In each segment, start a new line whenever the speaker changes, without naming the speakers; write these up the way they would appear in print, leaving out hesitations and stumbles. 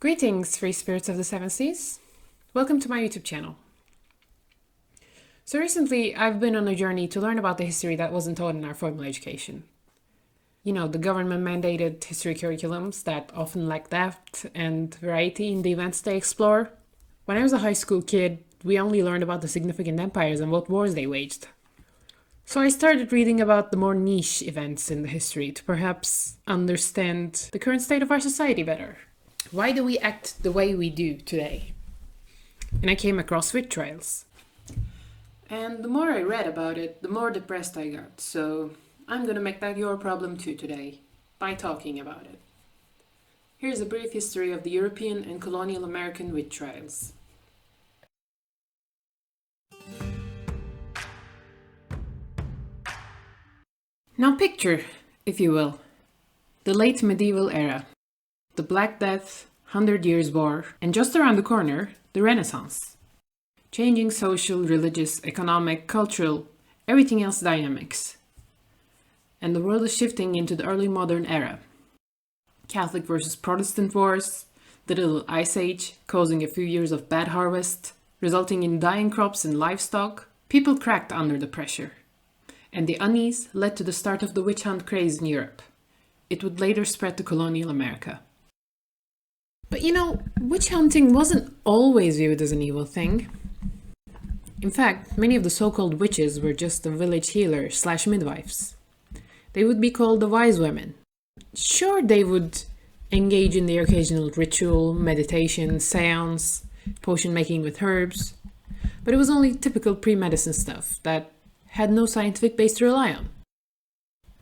Greetings, free spirits of the seven seas. Welcome to my YouTube channel. So recently, I've been on a journey to learn about the history that wasn't taught in our formal education. You know, the government-mandated history curriculums that often lack depth and variety in the events they explore. When I was a high school kid, we only learned about the significant empires and what wars they waged. So I started reading about the more niche events in the history to perhaps understand the current state of our society better. Why do we act the way we do today? And I came across witch trials. And the more I read about it, the more depressed I got. So I'm gonna make that your problem too today, by talking about it. Here's a brief history of the European and colonial American witch trials. Now picture, if you will, the late medieval era. The Black Death, 100 Years' War, and just around the corner, the Renaissance. Changing social, religious, economic, cultural, everything else dynamics. And the world is shifting into the early modern era. Catholic versus Protestant wars, the Little Ice Age, causing a few years of bad harvest, resulting in dying crops and livestock. People cracked under the pressure. And the unease led to the start of the witch hunt craze in Europe. It would later spread to colonial America. But you know, witch hunting wasn't always viewed as an evil thing. In fact, many of the so-called witches were just the village healers/midwives. They would be called the wise women. Sure, they would engage in the occasional ritual, meditation, seance, potion making with herbs, but it was only typical pre-medicine stuff that had no scientific base to rely on.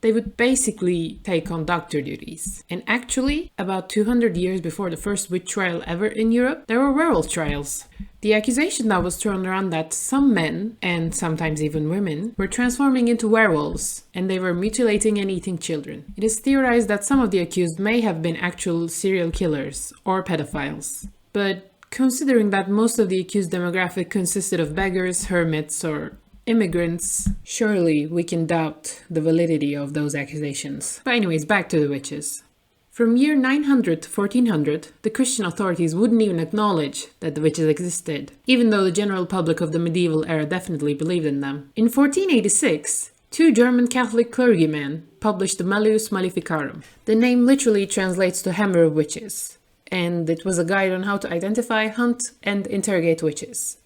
They would basically take on doctor duties. And actually, about 200 years before the first witch trial ever in Europe, there were werewolf trials. The accusation that was thrown around that some men, and sometimes even women, were transforming into werewolves, and they were mutilating and eating children. It is theorized that some of the accused may have been actual serial killers or pedophiles. But considering that most of the accused demographic consisted of beggars, hermits, or immigrants, surely we can doubt the validity of those accusations. But anyways, back to the witches. From year 900 to 1400, the Christian authorities wouldn't even acknowledge that the witches existed, even though the general public of the medieval era definitely believed in them. In 1486, two German Catholic clergymen published the Malleus Maleficarum. The name literally translates to Hammer of Witches, and it was a guide on how to identify, hunt, and interrogate witches.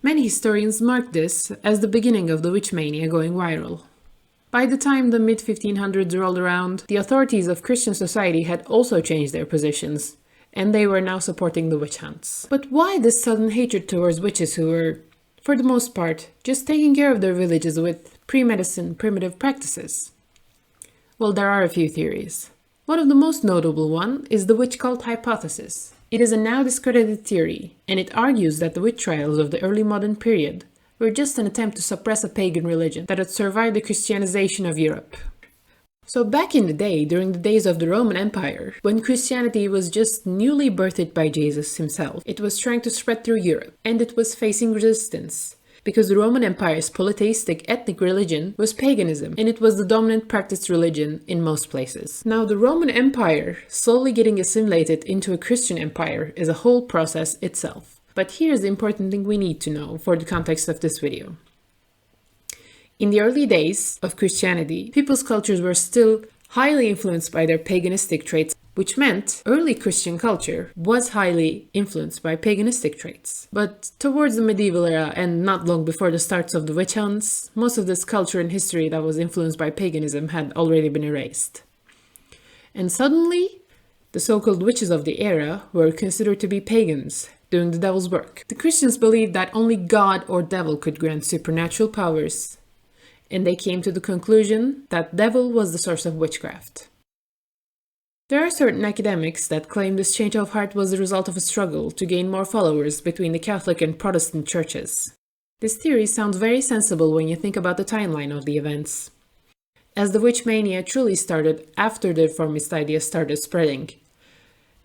Many historians mark this as the beginning of the witch mania going viral. By the time the mid-1500s rolled around, the authorities of Christian society had also changed their positions, and they were now supporting the witch hunts. But why this sudden hatred towards witches who were, for the most part, just taking care of their villages with pre-medicine primitive practices? Well, there are a few theories. One of the most notable one is the witch cult hypothesis. It is a now discredited theory, and it argues that the witch trials of the early modern period were just an attempt to suppress a pagan religion that had survived the Christianization of Europe. So back in the day, during the days of the Roman Empire, when Christianity was just newly birthed by Jesus himself, it was trying to spread through Europe, and it was facing resistance. Because the Roman Empire's polytheistic ethnic religion was paganism, and it was the dominant practiced religion in most places. Now, the Roman Empire slowly getting assimilated into a Christian empire is a whole process itself. But here's the important thing we need to know for the context of this video. In the early days of Christianity, people's cultures were still highly influenced by their paganistic traits, which meant early Christian culture was highly influenced by paganistic traits. But towards the medieval era, and not long before the starts of the witch hunts, most of this culture and history that was influenced by paganism had already been erased. And suddenly, the so-called witches of the era were considered to be pagans, doing the devil's work. The Christians believed that only God or devil could grant supernatural powers, and they came to the conclusion that devil was the source of witchcraft. There are certain academics that claim this change of heart was the result of a struggle to gain more followers between the Catholic and Protestant churches. This theory sounds very sensible when you think about the timeline of the events, as the witch mania truly started after the reformist ideas started spreading,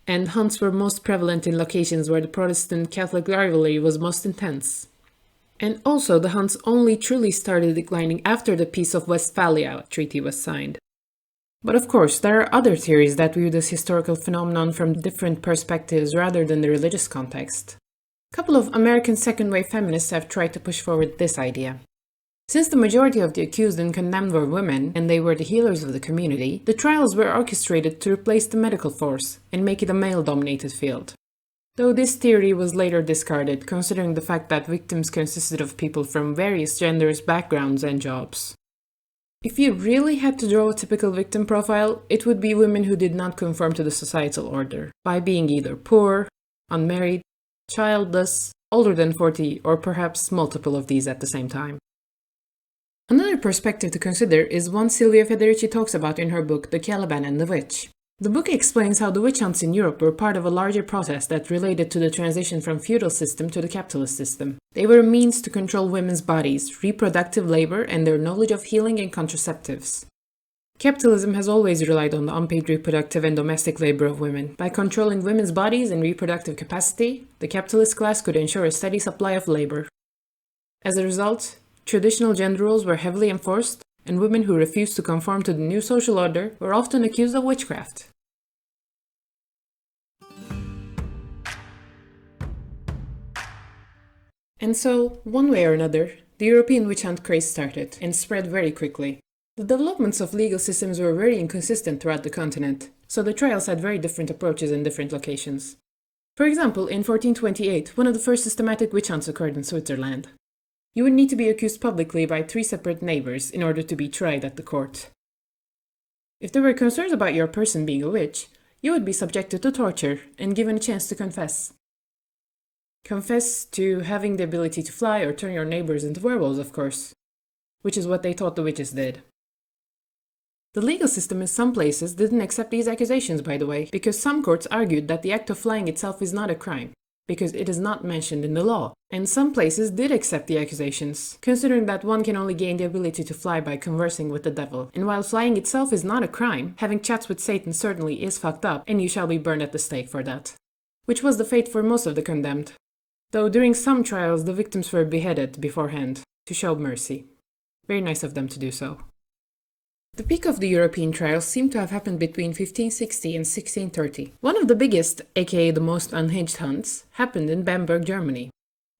and hunts were most prevalent in locations where the Protestant-Catholic rivalry was most intense. And also, the hunts only truly started declining after the Peace of Westphalia Treaty was signed. But of course, there are other theories that view this historical phenomenon from different perspectives rather than the religious context. A couple of American second-wave feminists have tried to push forward this idea. Since the majority of the accused and condemned were women, and they were the healers of the community, the trials were orchestrated to replace the medical force and make it a male-dominated field. Though this theory was later discarded, considering the fact that victims consisted of people from various genders, backgrounds, and jobs. If you really had to draw a typical victim profile, it would be women who did not conform to the societal order, by being either poor, unmarried, childless, older than 40, or perhaps multiple of these at the same time. Another perspective to consider is one Silvia Federici talks about in her book The Caliban and the Witch. The book explains how the witch hunts in Europe were part of a larger process that related to the transition from feudal system to the capitalist system. They were a means to control women's bodies, reproductive labor, and their knowledge of healing and contraceptives. Capitalism has always relied on the unpaid reproductive and domestic labor of women. By controlling women's bodies and reproductive capacity, the capitalist class could ensure a steady supply of labor. As a result, traditional gender roles were heavily enforced, and women who refused to conform to the new social order were often accused of witchcraft. And so, one way or another, the European witch hunt craze started and spread very quickly. The developments of legal systems were very inconsistent throughout the continent, so the trials had very different approaches in different locations. For example, in 1428, one of the first systematic witch hunts occurred in Switzerland. You would need to be accused publicly by 3 separate neighbors in order to be tried at the court. If there were concerns about your person being a witch, you would be subjected to torture and given a chance to confess. Confess to having the ability to fly or turn your neighbors into werewolves, of course, which is what they thought the witches did. The legal system in some places didn't accept these accusations, by the way, because some courts argued that the act of flying itself is not a crime, because it is not mentioned in the law. And some places did accept the accusations, considering that one can only gain the ability to fly by conversing with the devil. And while flying itself is not a crime, having chats with Satan certainly is fucked up, and you shall be burned at the stake for that. Which was the fate for most of the condemned. Though during some trials the victims were beheaded beforehand, to show mercy. Very nice of them to do so. The peak of the European trials seemed to have happened between 1560 and 1630. One of the biggest, aka the most unhinged hunts, happened in Bamberg, Germany.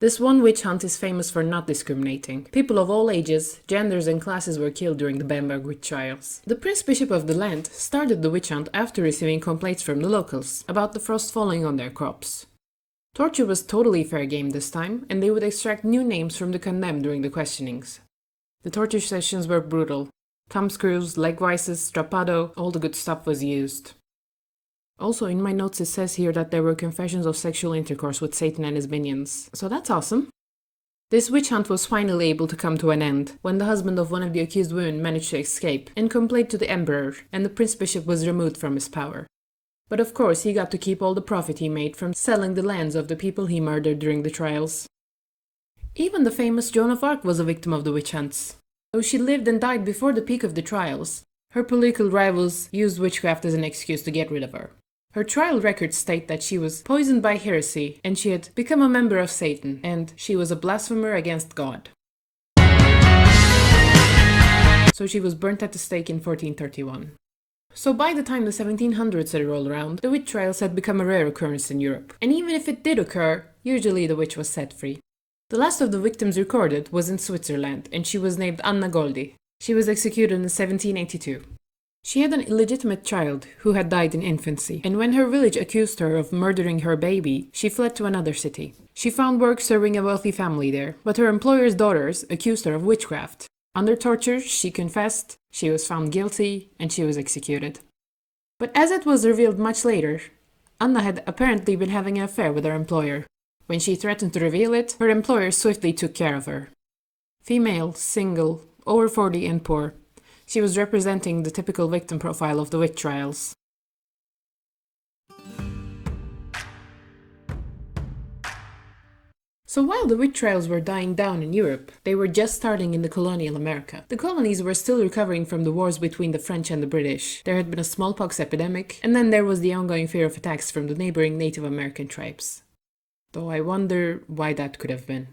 This one witch hunt is famous for not discriminating. People of all ages, genders and classes were killed during the Bamberg witch trials. The Prince Bishop of the land started the witch hunt after receiving complaints from the locals about the frost falling on their crops. Torture was totally fair game this time, and they would extract new names from the condemned during the questionings. The torture sessions were brutal. Thumbscrews, leg vices, strappado, all the good stuff was used. Also, in my notes it says here that there were confessions of sexual intercourse with Satan and his minions, so that's awesome. This witch hunt was finally able to come to an end, when the husband of one of the accused women managed to escape and complained to the emperor, and the Prince Bishop was removed from his power. But of course he got to keep all the profit he made from selling the lands of the people he murdered during the trials. Even the famous Joan of Arc was a victim of the witch hunts. Though she lived and died before the peak of the trials, her political rivals used witchcraft as an excuse to get rid of her. Her trial records state that she was poisoned by heresy, and she had become a member of Satan, and she was a blasphemer against God. So she was burnt at the stake in 1431. So by the time the 1700s had rolled around, the witch trials had become a rare occurrence in Europe. And even if it did occur, usually the witch was set free. The last of the victims recorded was in Switzerland, and she was named Anna Goldi. She was executed in 1782. She had an illegitimate child who had died in infancy, and when her village accused her of murdering her baby, she fled to another city. She found work serving a wealthy family there, but her employer's daughters accused her of witchcraft. Under torture, she confessed, she was found guilty, and she was executed. But as it was revealed much later, Anna had apparently been having an affair with her employer. When she threatened to reveal it, her employer swiftly took care of her. Female, single, over 40 and poor, she was representing the typical victim profile of the witch trials. So while the witch trials were dying down in Europe, they were just starting in the colonial America. The colonies were still recovering from the wars between the French and the British. There had been a smallpox epidemic, and then there was the ongoing fear of attacks from the neighboring Native American tribes. Though I wonder why that could have been.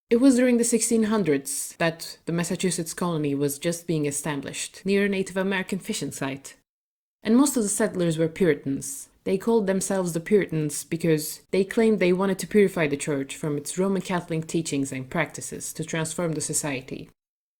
It was during the 1600s that the Massachusetts colony was just being established, near a Native American fishing site. And most of the settlers were Puritans. They called themselves the Puritans because they claimed they wanted to purify the church from its Roman Catholic teachings and practices to transform the society.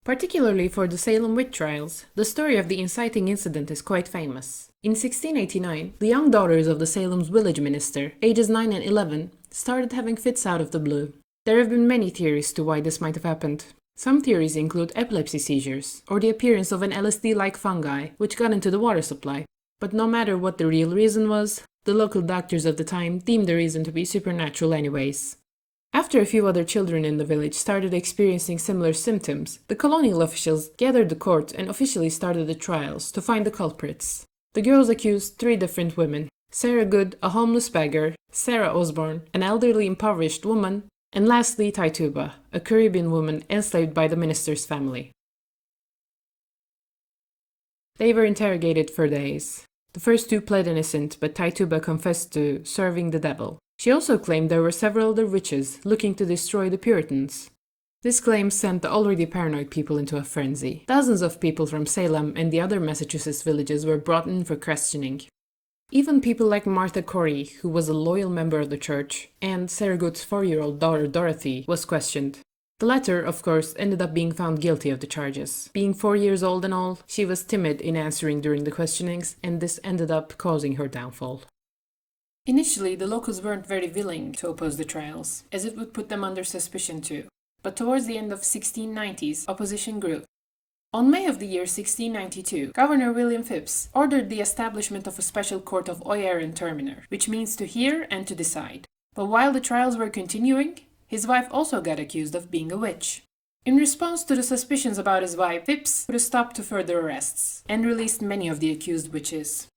Particularly for the Salem witch trials, the story of the inciting incident is quite famous. In 1689, the young daughters of the Salem's village minister, ages 9 and 11, started having fits out of the blue. There have been many theories to why this might have happened. Some theories include epilepsy seizures, or the appearance of an LSD-like fungi which got into the water supply. But no matter what the real reason was, the local doctors of the time deemed the reason to be supernatural anyways. After a few other children in the village started experiencing similar symptoms, the colonial officials gathered the court and officially started the trials to find the culprits. The girls accused 3 different women: Sarah Good, a homeless beggar; Sarah Osborne, an elderly impoverished woman; and lastly Tituba, a Caribbean woman enslaved by the minister's family. They were interrogated for days. The first 2 pled innocent, but Tituba confessed to serving the devil. She also claimed there were several other witches looking to destroy the Puritans. This claim sent the already paranoid people into a frenzy. Dozens of people from Salem and the other Massachusetts villages were brought in for questioning. Even people like Martha Corey, who was a loyal member of the church, and Sarah Good's 4-year-old daughter Dorothy was questioned. The latter, of course, ended up being found guilty of the charges. Being 4 years old and all, she was timid in answering during the questionings, and this ended up causing her downfall. Initially, the locals weren't very willing to oppose the trials, as it would put them under suspicion too. But towards the end of 1690s, opposition grew. On May of the year 1692, Governor William Phips ordered the establishment of a special court of oyer and terminer, which means to hear and to decide. But while the trials were continuing, his wife also got accused of being a witch. In response to the suspicions about his wife, Phips put a stop to further arrests and released many of the accused witches.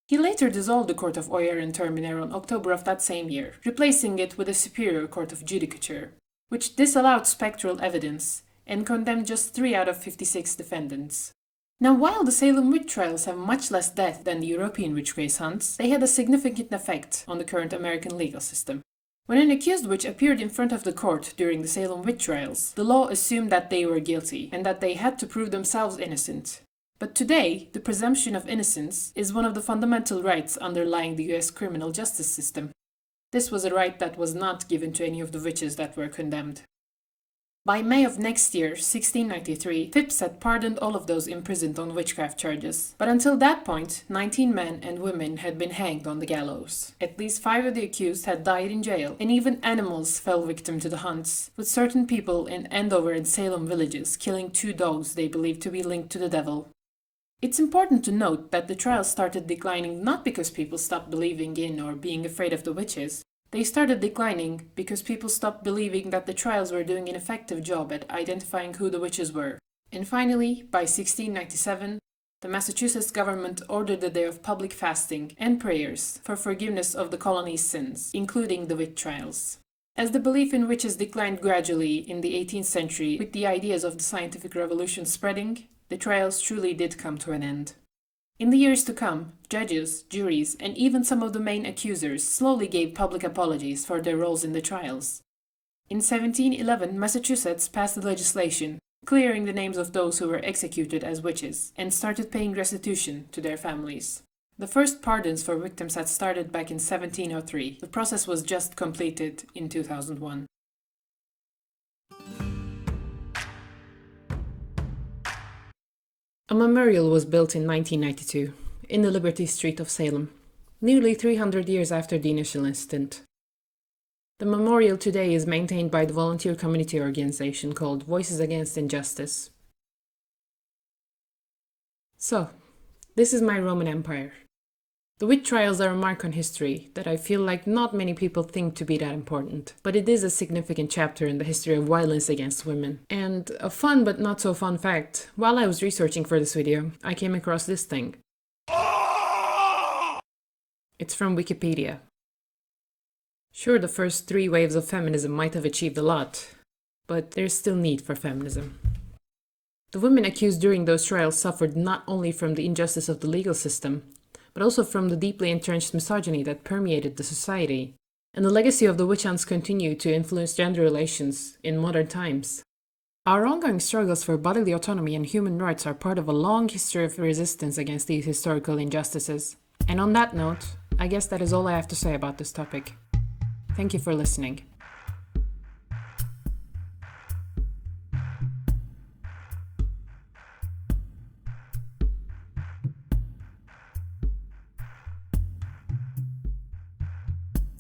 He later dissolved the Court of Oyer and Terminer on October of that same year, replacing it with a superior court of judicature, which disallowed spectral evidence and condemned just 3 out of 56 defendants. Now, while the Salem witch trials have much less death than the European witch craze hunts, they had a significant effect on the current American legal system. When an accused witch appeared in front of the court during the Salem witch trials, the law assumed that they were guilty and that they had to prove themselves innocent. But today, the presumption of innocence is one of the fundamental rights underlying the US criminal justice system. This was a right that was not given to any of the witches that were condemned. By May of next year, 1693, Phips had pardoned all of those imprisoned on witchcraft charges. But until that point, 19 men and women had been hanged on the gallows. At least 5 of the accused had died in jail, and even animals fell victim to the hunts, with certain people in Andover and Salem villages killing 2 dogs they believed to be linked to the devil. It's important to note that the trials started declining not because people stopped believing in or being afraid of the witches. They started declining because people stopped believing that the trials were doing an effective job at identifying who the witches were. And finally, by 1697, the Massachusetts government ordered a day of public fasting and prayers for forgiveness of the colony's sins, including the witch trials. As the belief in witches declined gradually in the 18th century with the ideas of the scientific revolution spreading, the trials truly did come to an end. In the years to come, judges, juries, and even some of the main accusers slowly gave public apologies for their roles in the trials. In 1711, Massachusetts passed legislation clearing the names of those who were executed as witches and started paying restitution to their families. The first pardons for victims had started back in 1703. The process was just completed in 2001. A memorial was built in 1992 in the Liberty Street of Salem, nearly 300 years after the initial incident. The memorial today is maintained by the volunteer community organization called Voices Against Injustice. So, this is my Roman Empire. The witch trials are a mark on history that I feel like not many people think to be that important, but it is a significant chapter in the history of violence against women. And a fun but not so fun fact, while I was researching for this video, I came across this thing. It's from Wikipedia. Sure, the first 3 waves of feminism might have achieved a lot, but there's still need for feminism. The women accused during those trials suffered not only from the injustice of the legal system, but also from the deeply entrenched misogyny that permeated the society. and the legacy of the witch hunts continue to influence gender relations in modern times. Our ongoing struggles for bodily autonomy and human rights are part of a long history of resistance against these historical injustices. And on that note, I guess that is all I have to say about this topic. Thank you for listening.